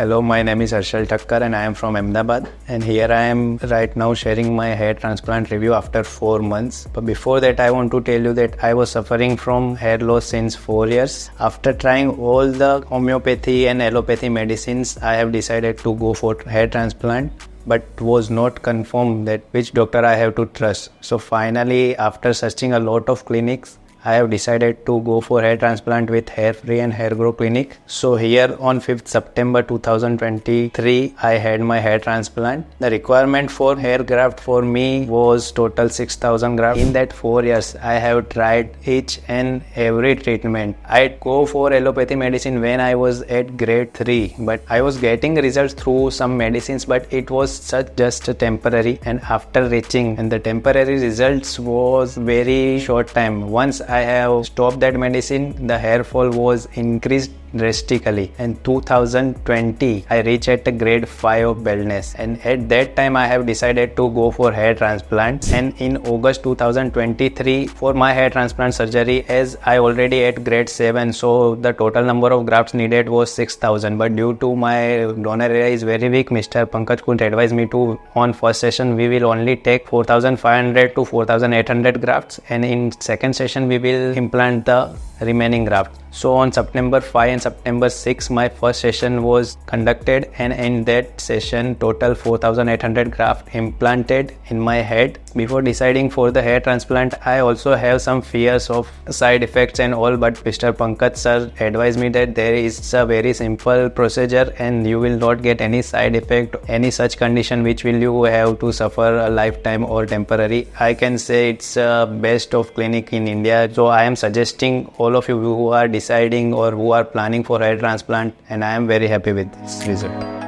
Hello, my name is Harshal Thakkar and I am from Ahmedabad, and here I am right now sharing my hair transplant review after 4 months. But before that, I want to tell you that I was suffering from hair loss since 4 years. After trying all the homeopathy and allopathy medicines, I have decided to go for hair transplant, but was not confirmed that which doctor I have to trust. So finally, after searching a lot of clinics, I have decided to go for hair transplant with HairFree HairGrow Clinic. So here on 5th September 2023, I had my hair transplant. The requirement for hair graft for me was total 6,000 grafts. In that 4 years, I have tried each and every treatment. I go for allopathy medicine when I was at grade 3, but I was getting results through some medicines, but it was just temporary. And after reaching, and the temporary results was very short time. Once I have stopped that medicine, the hair fall was increased drastically. In 2020, I reached at a grade 5 of baldness, and at that time I have decided to go for hair transplant. And in August 2023, for my hair transplant surgery, as I already at grade 7, so the total number of grafts needed was 6,000. But due to my donor area is very weak, Mr. Pankaj Kunt advised me to, on first session we will only take 4,500 to 4,800 grafts, and in second session we will implant the remaining graft. So on September 5 and September 6, my first session was conducted, and in that session total 4,800 graft implanted in my head. Before deciding for the hair transplant, I also have some fears of side effects and all, but Mr. Pankaj sir advised me that there is a very simple procedure and you will not get any side effect, any such condition which will you have to suffer a lifetime or temporary. I can say it's best of clinic in India. So I am suggesting all of you who are deciding or who are planning for hair transplant, and I am very happy with this result.